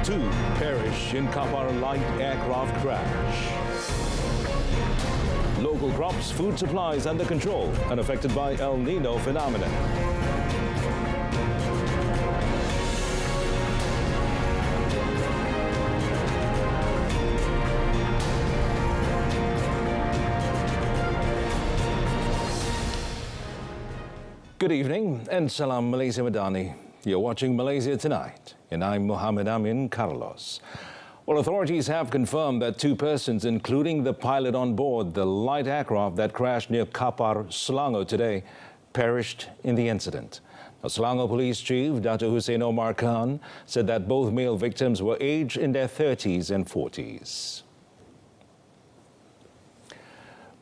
2 perish in Qatar light aircraft crash. Local crops, food supplies under control, unaffected by El Nino phenomenon. Good evening and Salam Malaysia Madani. You're watching Malaysia Tonight, and I'm Muhammad Amin Carlos. Well, authorities have confirmed that 2 persons, including the pilot on board the light aircraft that crashed near Kapar, Selangor today, perished in the incident. Now, Selangor Police Chief Dr. Hussein Omar Khan said that both male victims were aged in their 30s and 40s.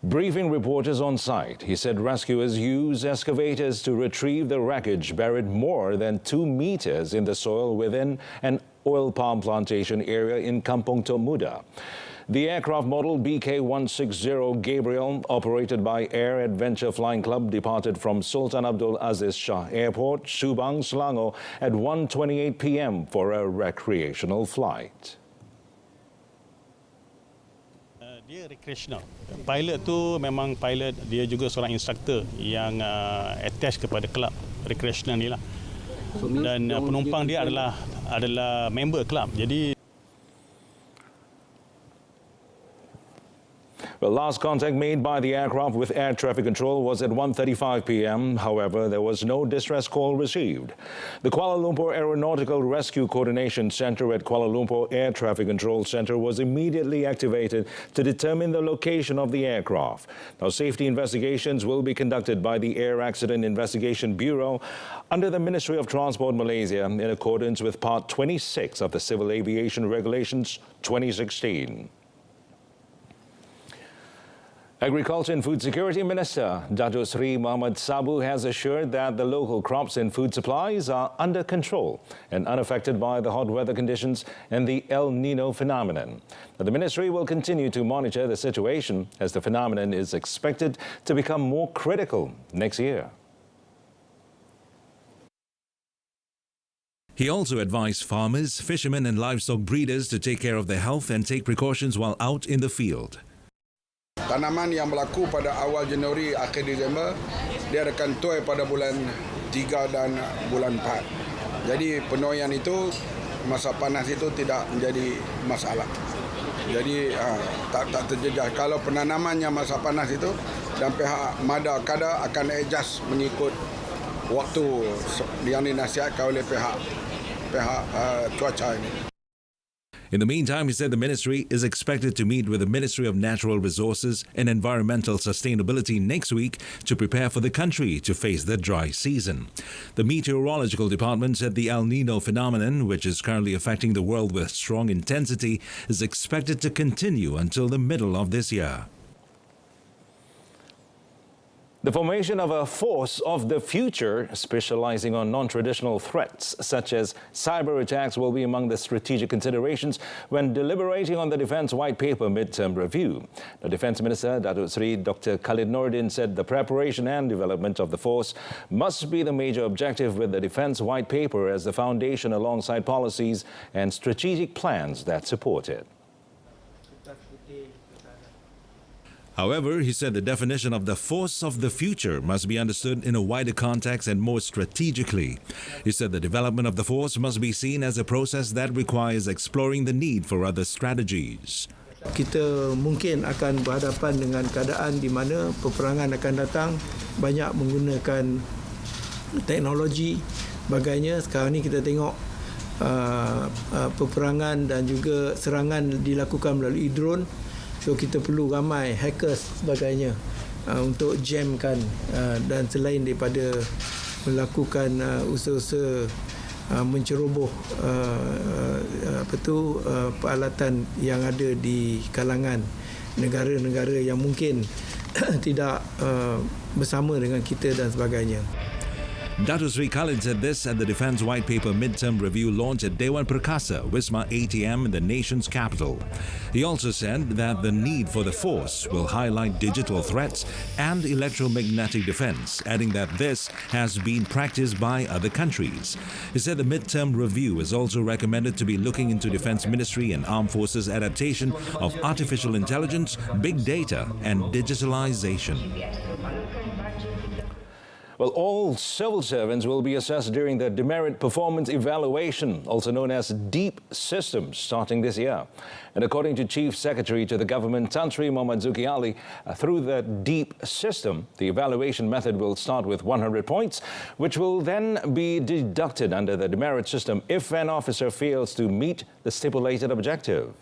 Briefing reporters on site, he said rescuers used excavators to retrieve the wreckage buried more than 2 meters in the soil within an oil palm plantation area in Kampung Tomuda. The aircraft model BK-160 Gabriel, operated by Air Adventure Flying Club, departed from Sultan Abdul Aziz Shah Airport, Subang, Selangor at 1:28 p.m. for a recreational flight. Dia recreational. Pilot tu memang pilot, dia juga seorang instructor yang attach kepada kelab recreational ni lah. Dan penumpang dia adalah member kelab. Jadi The last contact made by the aircraft with air traffic control was at 1:35 p.m. However, there was no distress call received. The Kuala Lumpur Aeronautical Rescue Coordination Center at Kuala Lumpur Air Traffic Control Center was immediately activated to determine the location of the aircraft. Now, safety investigations will be conducted by the Air Accident Investigation Bureau under the Ministry of Transport Malaysia in accordance with Part 26 of the Civil Aviation Regulations 2016. Agriculture and Food Security Minister Datuk Seri Muhammad Sabu has assured that the local crops and food supplies are under control and unaffected by the hot weather conditions and the El Nino phenomenon. Now, the ministry will continue to monitor the situation as the phenomenon is expected to become more critical next year. He also advised farmers, fishermen and livestock breeders to take care of their health and take precautions while out in the field. Tanaman yang berlaku pada awal Januari, akhir Disember, dia akan tuai pada bulan 3 dan bulan 4. Jadi penuaian itu, masa panas itu tidak menjadi masalah. Jadi tak terjejas. Kalau penanamannya masa panas itu, dan pihak Mada Kada akan adjust mengikut waktu yang dinasihatkan oleh pihak cuaca ini. In the meantime, he said the ministry is expected to meet with the Ministry of Natural Resources and Environmental Sustainability next week to prepare for the country to face the dry season. The Meteorological Department said the El Nino phenomenon, which is currently affecting the world with strong intensity, is expected to continue until the middle of this year. The formation of a force of the future specializing on non-traditional threats such as cyber attacks will be among the strategic considerations when deliberating on the Defence White Paper midterm review. The Defence Minister, Datuk Seri Dr. Khalid Nordin, said the preparation and development of the force must be the major objective, with the Defence White Paper as the foundation alongside policies and strategic plans that support it. However, he said the definition of the force of the future must be understood in a wider context and more strategically. He said the development of the force must be seen as a process that requires exploring the need for other strategies. Kita mungkin akan berhadapan dengan keadaan di mana peperangan akan datang, banyak menggunakan teknologi, bagainya. Sekarang ni kita tengok peperangan dan juga serangan dilakukan melalui drone. So kita perlu ramai hackers sebagainya untuk jamkan, dan selain daripada melakukan usaha-usaha menceroboh peralatan yang ada di kalangan negara-negara yang mungkin tidak bersama dengan kita dan sebagainya. Dato Sri Khalid said this at the Defence White Paper Midterm Review launch at Dewan Perkasa, Wisma ATM in the nation's capital. He also said that the need for the force will highlight digital threats and electromagnetic defence, adding that this has been practiced by other countries. He said the midterm review is also recommended to be looking into Defence Ministry and Armed Forces adaptation of artificial intelligence, big data and digitalisation. Well, all civil servants will be assessed during the Demerit Performance Evaluation, also known as DEEP system, starting this year. And according to Chief Secretary to the Government, Tan Sri Muhammad Zuki Ali, through the DEEP system, the evaluation method will start with 100 points, which will then be deducted under the demerit system if an officer fails to meet the stipulated objective.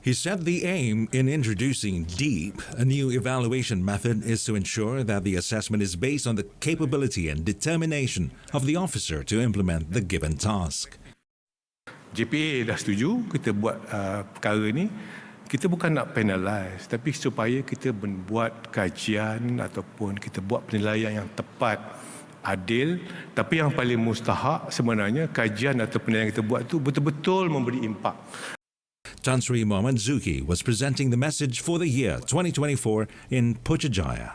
He said the aim in introducing DEEP, a new evaluation method, is to ensure that the assessment is based on the capability and determination of the officer to implement the given task. JPA dah setuju kita buat perkara ni. Kita bukan nak penalize, tapi supaya kita membuat kajian ataupun kita buat penilaian yang tepat, adil, tapi yang paling mustahak sebenarnya kajian atau penilaian kita buat tu betul-betul memberi impak. Tan Sri Muhammad Zuki was presenting the message for the year 2024 in Putrajaya.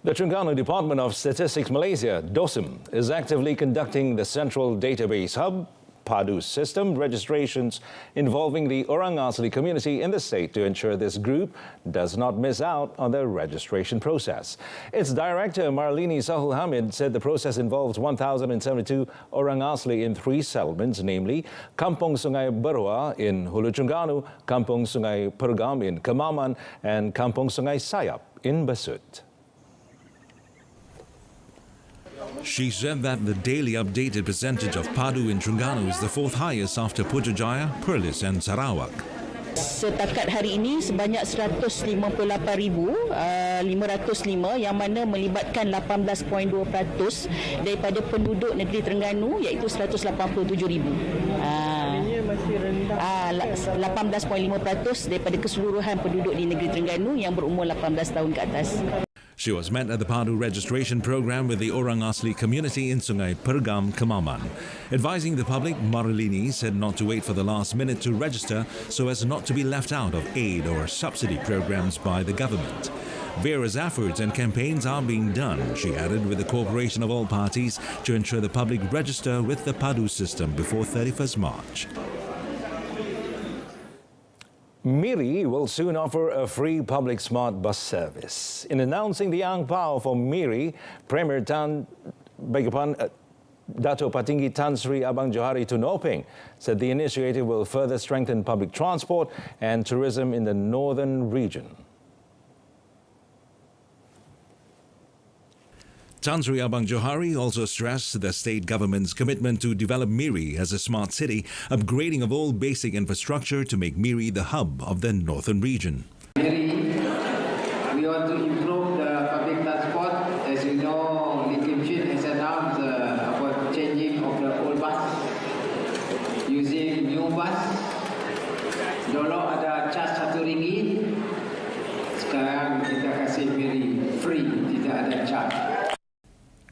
The Terengganu Department of Statistics Malaysia, DOSIM, is actively conducting the Central Database Hub PADU system registrations involving the Orang Asli community in the state to ensure this group does not miss out on the registration process. Its director, Marlini Sahul Hamid, said the process involves 1,072 Orang Asli in 3 settlements, namely Kampung Sungai Berua in Hulu Terengganu, Kampung Sungai Pergam in Kemaman, and Kampung Sungai Sayap in Besut. She said that the daily updated percentage of Padu in Terengganu is the 4th highest after Putrajaya, Perlis and Sarawak. Setakat hari ini sebanyak 158,505 yang mana melibatkan 18.2% daripada penduduk negeri Terengganu, iaitu 187,000. 18.5% daripada keseluruhan penduduk di negeri Terengganu yang berumur 18 tahun ke atas. She was met at the Padu registration program with the Orang Asli community in Sungai Pergam, Kemaman. Advising the public, Marlini said not to wait for the last minute to register so as not to be left out of aid or subsidy programs by the government. Various efforts and campaigns are being done, she added, with the cooperation of all parties to ensure the public register with the Padu system before 31st March. Miri will soon offer a free public smart bus service. In announcing the ang pao for Miri, Premier Dato' Patinggi Tan Sri Abang Johari Tunoping said the initiative will further strengthen public transport and tourism in the northern region. Tan Sri Abang Johari also stressed the state government's commitment to develop Miri as a smart city, upgrading of all basic infrastructure to make Miri the hub of the northern region. Miri, we want to improve the public transport. As you know, Lithium Chin has announced about changing of the old bus, using new bus. Dulu ada charge RM1, sekarang kita kasih Miri free, tidak ada charge.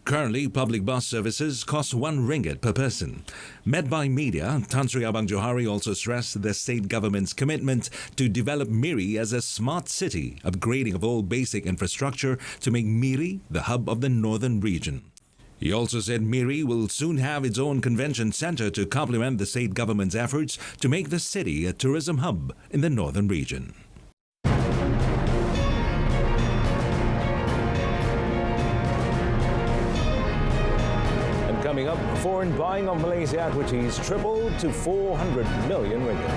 Currently, public bus services cost RM1 per person. Met by media, Tan Sri Abang Johari also stressed the state government's commitment to develop Miri as a smart city, upgrading of all basic infrastructure to make Miri the hub of the northern region. He also said Miri will soon have its own convention centre to complement the state government's efforts to make the city a tourism hub in the northern region. Coming up, foreign buying of Malaysia equities tripled to 400 million ringgit.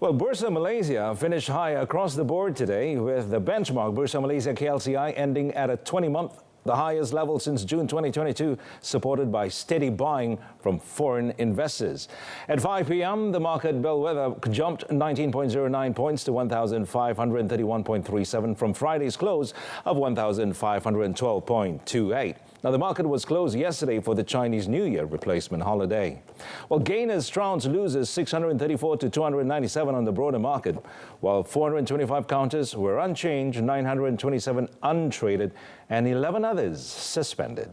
Well, Bursa Malaysia finished high across the board today, with the benchmark Bursa Malaysia KLCI ending at a 20-month, the highest level since June 2022, supported by steady buying from foreign investors. At 5 p.m., the market bellwether jumped 19.09 points to 1,531.37 from Friday's close of 1,512.28. Now, the market was closed yesterday for the Chinese New Year replacement holiday. Well, gainers trounced losers 634 to 297 on the broader market, while 425 counters were unchanged, 927 untraded, and 11 others suspended.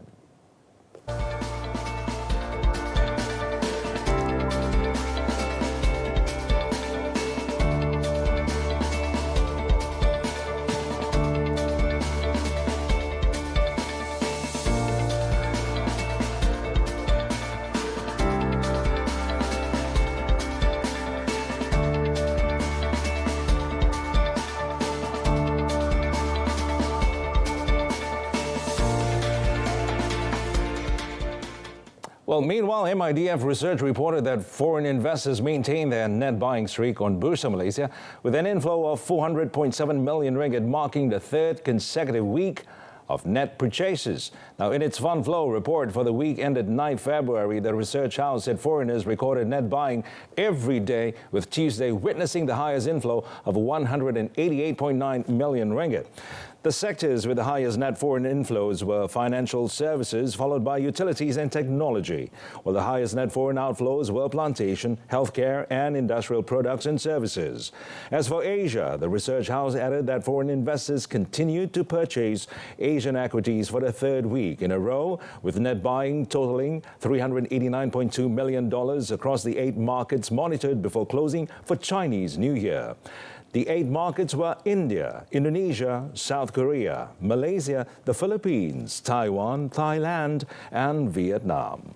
Well, meanwhile, MIDF research reported that foreign investors maintain their net buying streak on Bursa Malaysia with an inflow of 400.7 million ringgit, marking the third consecutive week of net purchases. Now, in its fund flow report for the week ended 9 February, the research house said foreigners recorded net buying every day, with Tuesday witnessing the highest inflow of 188.9 million ringgit. The sectors with the highest net foreign inflows were financial services, followed by utilities and technology, while the highest net foreign outflows were plantation, healthcare and industrial products and services. As for Asia, the research house added that foreign investors continued to purchase Asian equities for the third week in a row, with net buying totaling $389.2 million across the 8 markets monitored before closing for Chinese New Year. The 8 markets were India, Indonesia, South Korea, Malaysia, the Philippines, Taiwan, Thailand, and Vietnam.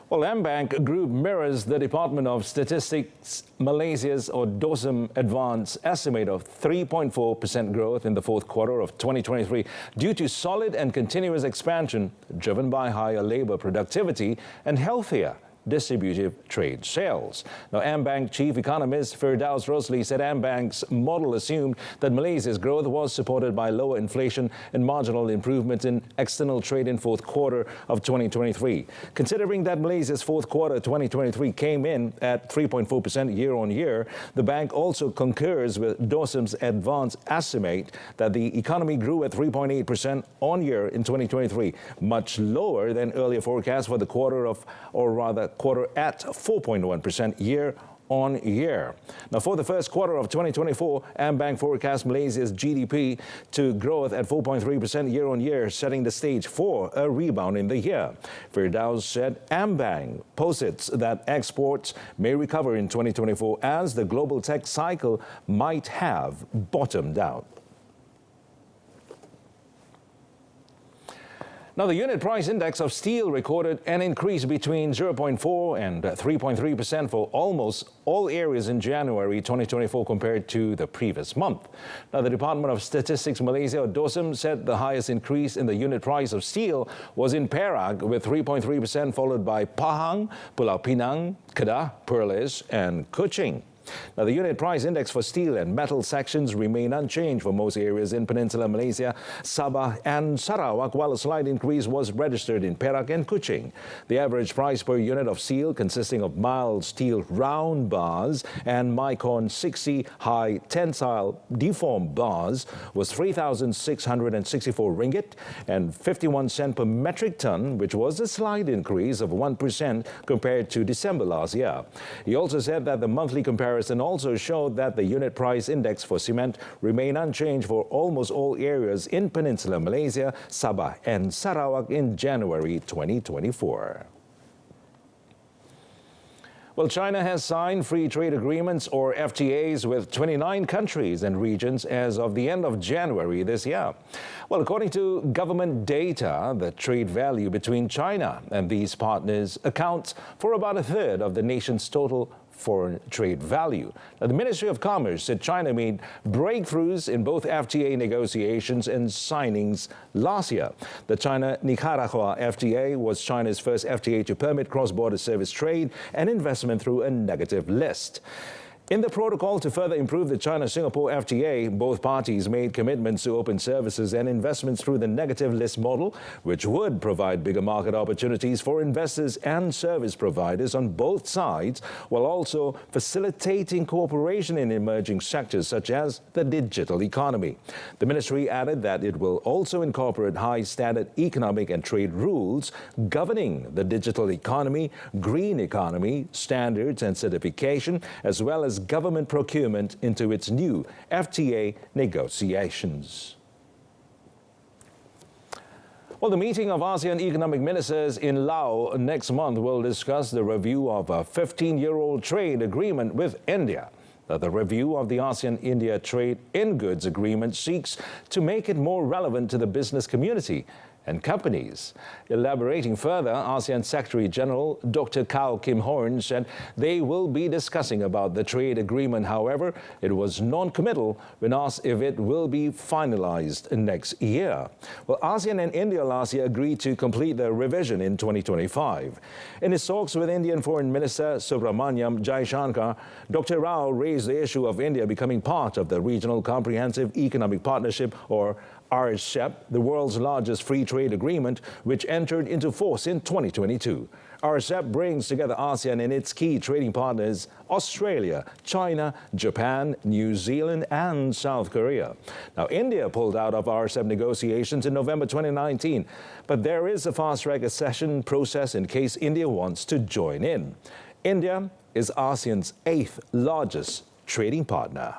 Well, AmBank Group mirrors the Department of Statistics Malaysia's or DOSM advance estimate of 3.4% growth in the fourth quarter of 2023 due to solid and continuous expansion driven by higher labor productivity and healthier distributive trade sales. Now, AmBank Chief Economist Firdaus Rosli said AmBank's model assumed that Malaysia's growth was supported by lower inflation and marginal improvements in external trade in fourth quarter of 2023. Considering that Malaysia's fourth quarter 2023 came in at 3.4% year-on-year, the bank also concurs with DOSM's advance estimate that the economy grew at 3.8% on year in 2023, much lower than earlier forecasts for the quarter at 4.1% year-on-year. Now, for the first quarter of 2024, AmBank forecasts Malaysia's GDP to growth at 4.3% year-on-year, setting the stage for a rebound in the year. Firdaus said AmBank posits that exports may recover in 2024 as the global tech cycle might have bottomed out. Now, the unit price index of steel recorded an increase between 0.4 and 3.3% for almost all areas in January 2024 compared to the previous month. Now, the Department of Statistics Malaysia, or DOSM, said the highest increase in the unit price of steel was in Perak with 3.3%, followed by Pahang, Pulau Pinang, Kedah, Perlis, and Kuching. Now, the unit price index for steel and metal sections remain unchanged for most areas in Peninsular Malaysia, Sabah and Sarawak, while a slight increase was registered in Perak and Kuching. The average price per unit of steel, consisting of mild steel round bars and Micron 60 high tensile deformed bars, was 3,664 ringgit and 51 cent per metric ton, which was a slight increase of 1% compared to December last year. He also said that the monthly comparison also showed that the unit price index for cement remained unchanged for almost all areas in Peninsular Malaysia, Sabah and Sarawak in January 2024. Well, China has signed free trade agreements, or FTAs, with 29 countries and regions as of the end of January this year. Well, according to government data, the trade value between China and these partners accounts for about a third of the nation's total foreign trade value. Now, the Ministry of Commerce said China made breakthroughs in both FTA negotiations and signings last year. The China-Nicaragua FTA was China's first FTA to permit cross-border service trade and investment through a negative list. In the protocol to further improve the China-Singapore FTA, both parties made commitments to open services and investments through the negative list model, which would provide bigger market opportunities for investors and service providers on both sides, while also facilitating cooperation in emerging sectors such as the digital economy. The ministry added that it will also incorporate high-standard economic and trade rules governing the digital economy, green economy, standards and certification, as well as government procurement into its new FTA negotiations. Well, the meeting of ASEAN economic ministers in Laos next month will discuss the review of a 15-year-old trade agreement with India. The review of the ASEAN-India Trade in Goods Agreement seeks to make it more relevant to the business community and companies. Elaborating further, ASEAN Secretary General Dr. Kao Kim Horn said they will be discussing about the trade agreement. However, it was non-committal when asked if it will be finalized next year. Well, ASEAN and India last year agreed to complete the revision in 2025. In his talks with Indian Foreign Minister Subramaniam Jaishankar, Dr. Rao raised the issue of India becoming part of the Regional Comprehensive Economic Partnership, or RCEP, the world's largest free trade agreement, which entered into force in 2022. RCEP brings together ASEAN and its key trading partners Australia, China, Japan, New Zealand and South Korea. Now, India pulled out of RCEP negotiations in November 2019, but there is a fast-track accession process in case India wants to join in. India is ASEAN's 8th largest trading partner.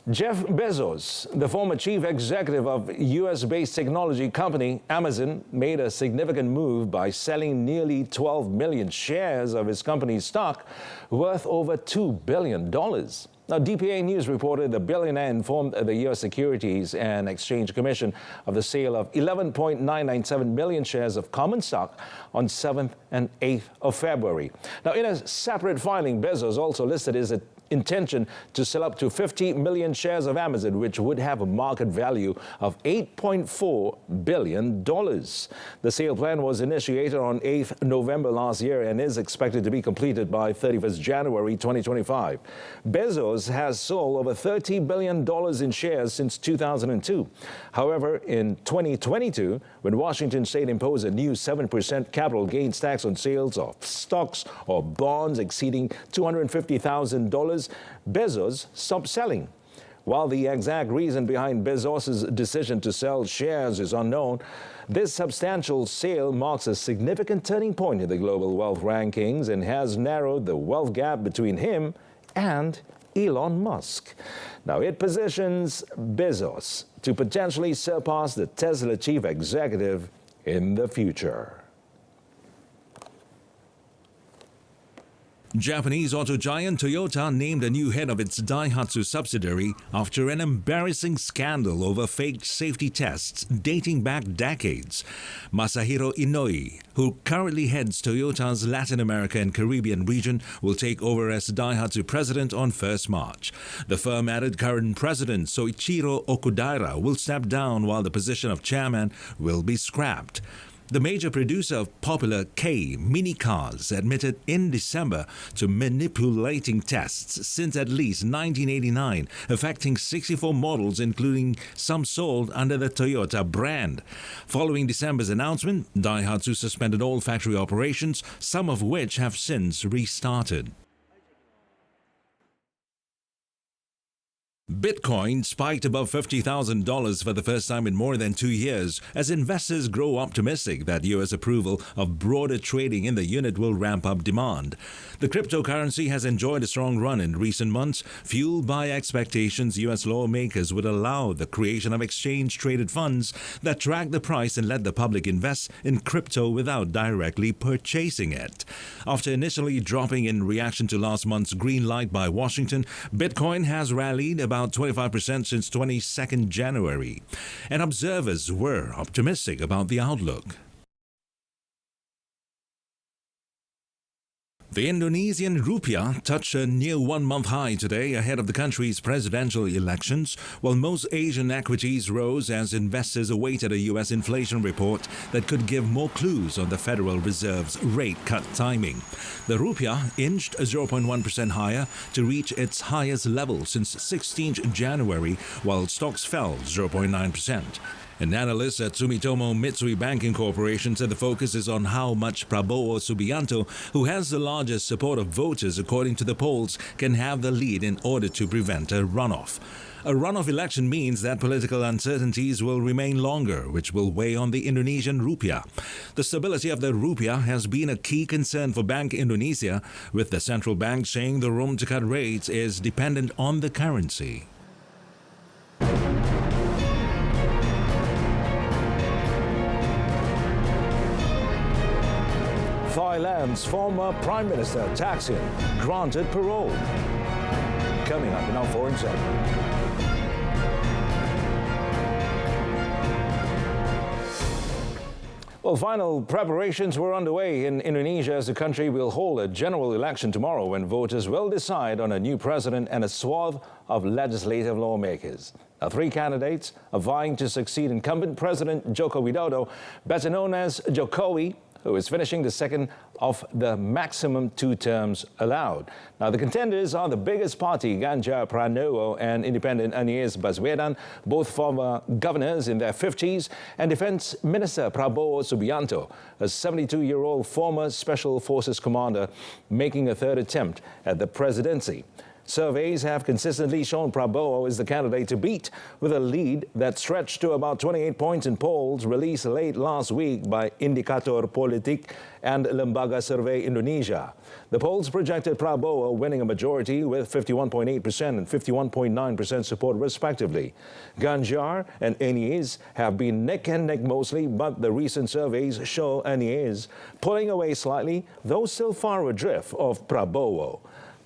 Jeff Bezos, the former chief executive of US-based technology company Amazon, made a significant move by selling nearly 12 million shares of his company's stock worth over $2 billion. Now, DPA News reported the billionaire informed the U.S. Securities and Exchange Commission of the sale of 11.997 million shares of common stock on 7th and 8th of February. Now, in a separate filing, Bezos also listed his intention to sell up to 50 million shares of Amazon, which would have a market value of $8.4 billion. The sale plan was initiated on 8th November last year and is expected to be completed by 31st January 2025. Bezos has sold over $30 billion in shares since 2002. However, in 2022, when Washington State imposed a new 7% capital gains tax on sales of stocks or bonds exceeding $250,000, Bezos stopped selling. While the exact reason behind Bezos' decision to sell shares is unknown, this substantial sale marks a significant turning point in the global wealth rankings and has narrowed the wealth gap between him and Elon Musk. Now, it positions Bezos to potentially surpass the Tesla chief executive in the future. Japanese auto giant Toyota named a new head of its Daihatsu subsidiary after an embarrassing scandal over faked safety tests dating back decades. Masahiro Inouye, who currently heads Toyota's Latin America and Caribbean region, will take over as Daihatsu president on 1st March. The firm added current president Soichiro Okudaira will step down while the position of chairman will be scrapped. The major producer of popular K mini cars admitted in December to manipulating tests since at least 1989, affecting 64 models, including some sold under the Toyota brand. Following December's announcement, Daihatsu suspended all factory operations, some of which have since restarted. Bitcoin spiked above $50,000 for the first time in more than 2 years as investors grow optimistic that U.S. approval of broader trading in the unit will ramp up demand. The cryptocurrency has enjoyed a strong run in recent months, fueled by expectations U.S. lawmakers would allow the creation of exchange-traded funds that track the price and let the public invest in crypto without directly purchasing it. After initially dropping in reaction to last month's green light by Washington, Bitcoin has rallied about 25% since 22nd January, and observers were optimistic about the outlook. The Indonesian rupiah touched a near one-month high today ahead of the country's presidential elections, while most Asian equities rose as investors awaited a U.S. inflation report that could give more clues on the Federal Reserve's rate cut timing. The rupiah inched 0.1% higher to reach its highest level since 16th January, while stocks fell 0.9%. An analyst at Sumitomo Mitsui Banking Corporation said the focus is on how much Prabowo Subianto, who has the largest support of voters according to the polls, can have the lead in order to prevent a runoff. A runoff election means that political uncertainties will remain longer, which will weigh on the Indonesian rupiah. The stability of the rupiah has been a key concern for Bank Indonesia, with the central bank saying the room to cut rates is dependent on the currency. Thailand's former Prime Minister Thaksin granted parole. Coming up in our foreign segment. Well, final preparations were underway in Indonesia as the country will hold a general election tomorrow when voters will decide on a new president and a swath of legislative lawmakers. Now, 3 candidates are vying to succeed incumbent President Joko Widodo, better known as Jokowi, who is finishing the second of the maximum 2 terms allowed. Now, the contenders are the biggest party, Ganjar Pranowo, and independent Anies Baswedan, both former governors in their 50s, and Defense Minister Prabowo Subianto, a 72-year-old former Special Forces commander, making a 3rd attempt at the presidency. Surveys have consistently shown Prabowo is the candidate to beat, with a lead that stretched to about 28 points in polls released late last week by Indikator Politik and Lembaga Survey Indonesia. The polls projected Prabowo winning a majority with 51.8% and 51.9% support respectively. Ganjar and Anies have been neck and neck mostly, but the recent surveys show Anies pulling away slightly, though still far adrift of Prabowo.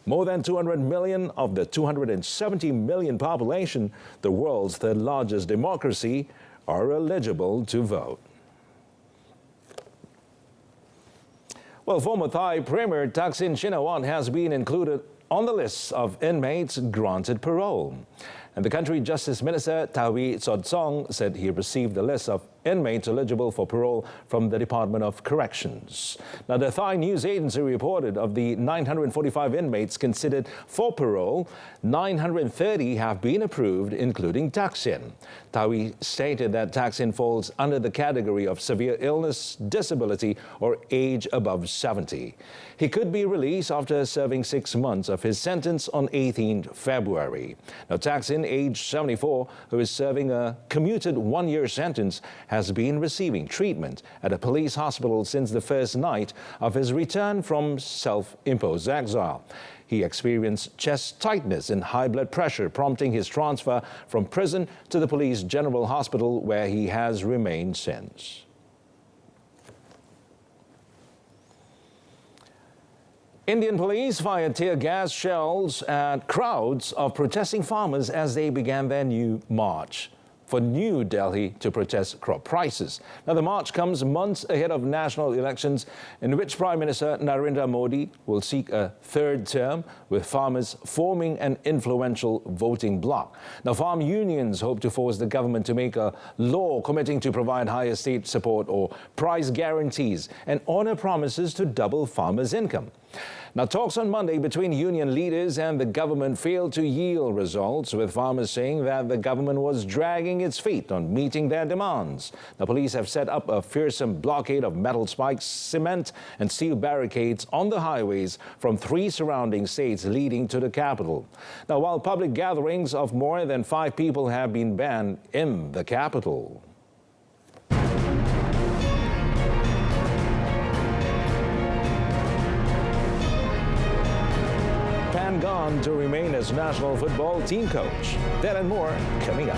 More than 200 million of the 270 million population, the world's 3rd largest democracy, are eligible to vote. Well, former Thai Premier Thaksin Shinawatra has been included on the list of inmates granted parole. And the country Justice Minister Tawi Sodsong said he received the list of inmates eligible for parole from the Department of Corrections. Now, the Thai news agency reported of the 945 inmates considered for parole, 930 have been approved, including Thaksin. Tawi stated that Thaksin falls under the category of severe illness, disability, or age above 70. He could be released after serving 6 months of his sentence on 18th February. Now, Thaksin, aged 74, who is serving a commuted 1-year sentence, has been receiving treatment at a police hospital since the first night of his return from self-imposed exile. He experienced chest tightness and high blood pressure, prompting his transfer from prison to the police general hospital, where he has remained since. Indian police fired tear gas shells at crowds of protesting farmers as they began their new march for New Delhi to protest crop prices. Now, the march comes months ahead of national elections in which Prime Minister Narendra Modi will seek a 3rd term, with farmers forming an influential voting bloc. Now, farm unions hope to force the government to make a law committing to provide higher state support or price guarantees and honor promises to double farmers' income. Now, talks on Monday between union leaders and the government failed to yield results, with farmers saying that the government was dragging its feet on meeting their demands. The police have set up a fearsome blockade of metal spikes, cement and steel barricades on the highways from 3 surrounding states leading to the capital. Now, while public gatherings of more than 5 people have been banned in the capital. Gone to remain as national football team coach. That and more coming up.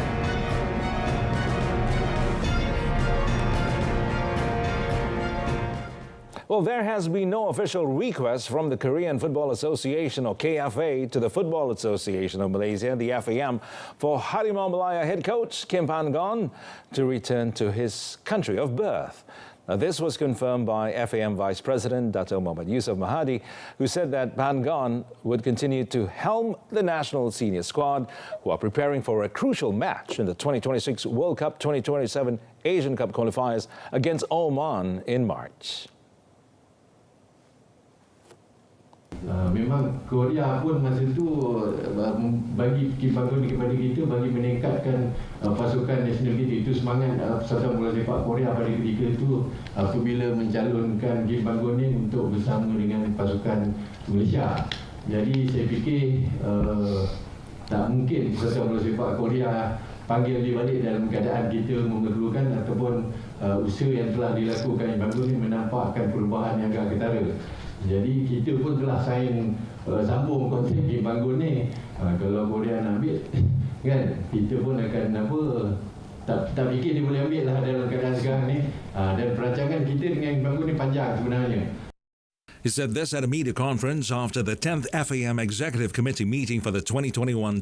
Well, there has been no official request from the Korean Football Association, or KFA, to the Football Association of Malaysia, the FAM, for Harimau Malaya head coach Kim Pan-gon to return to his country of birth. Now, this was confirmed by FAM Vice President Dato' Muhammad Yusuf Mahadi, who said that Pangong would continue to helm the national senior squad, who are preparing for a crucial match in the 2026 World Cup 2027 Asian Cup qualifiers against Oman in March. Memang Korea pun masa tu bagi kebanggaan kepada kita, bagi meningkatkan pasukan nasional kita. Itu semangat Persatuan Bola Sepak Korea pada ketika itu apabila mencalonkan Kim Banggon ni untuk bersama dengan pasukan Malaysia. Jadi saya fikir tak mungkin Persatuan Bola Sepak Korea panggil dia balik dalam keadaan kita memerlukan ataupun usaha yang telah dilakukan Kim Banggon ni menampakkan perubahan yang agak ketara. Jadi kita pun telah sambung konsep Kim Banggon ni. Kalau Korea nak ambil kan, kita pun akan tak fikir dia boleh ambil lah dalam keadaan sekarang ni. Dan perancangan kita dengan Kim Banggon ni panjang sebenarnya. He said this at a media conference after the 10th FAM Executive Committee meeting for the 2021-2025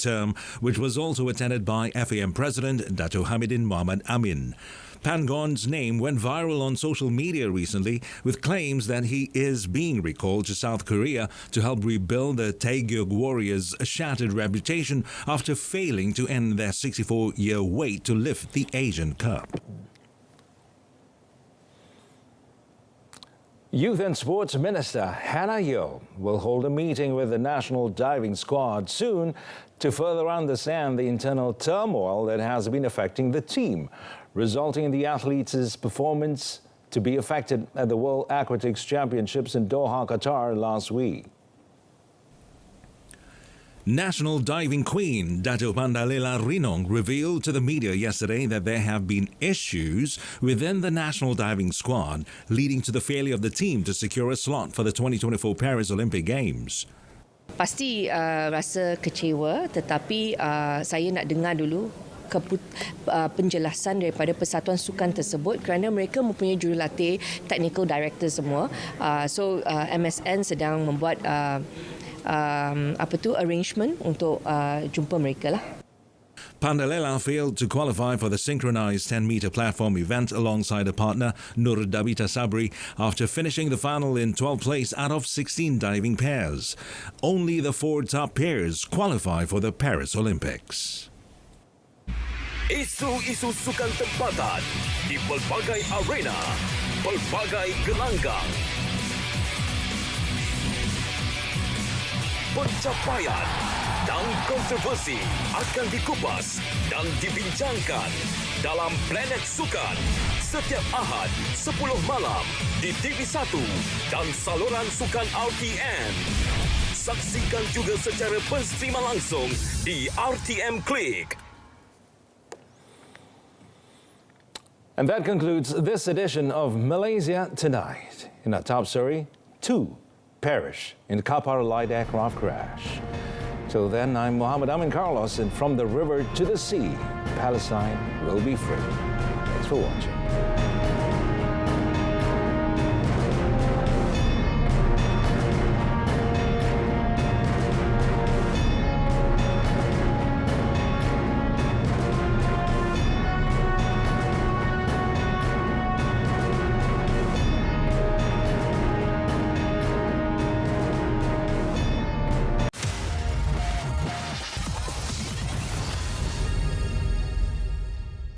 term, which was also attended by FAM President Dato' Hamidin Muhammad Amin. Pangong's name went viral on social media recently with claims that he is being recalled to South Korea to help rebuild the Taegyeok Warriors' shattered reputation after failing to end their 64-year wait to lift the Asian Cup. Youth and Sports Minister Hannah Yeoh will hold a meeting with the national diving squad soon to further understand the internal turmoil that has been affecting the team, resulting in the athletes' performance to be affected at the World Aquatics Championships in Doha, Qatar last week. National diving queen Dato' Pandalela Rinong revealed to the media yesterday that there have been issues within the national diving squad leading to the failure of the team to secure a slot for the 2024 Paris Olympic Games. Pasti rasa kecewa, tetapi saya nak dengar dulu penjelasan daripada Persatuan Sukan tersebut kerana mereka mempunyai jurulatih technical director semua. So MSN sedang membuat arrangement untuk jumpa mereka lah. Pandalela failed to qualify for the synchronized 10-meter platform event alongside a partner, Nur Dabita Sabri, after finishing the final in 12th place out of 16 diving pairs. Only the 4 top pairs qualify for the Paris Olympics. Isu-isu sukan tempatan di pelbagai arena, pelbagai gelanggang. Pencapaian dan kontroversi akan dikupas dan dibincangkan dalam Planet Sukan setiap Ahad 10 malam di TV1 dan saluran sukan RTM. Saksikan juga secara penstrima langsung di RTM Klik. And that concludes this edition of Malaysia Tonight. In our top story, 2 perish in Qatar light aircraft crash. Till then, I'm Mohammed Amin Carlos, and from the river to the sea, Palestine will be free. Thanks for watching.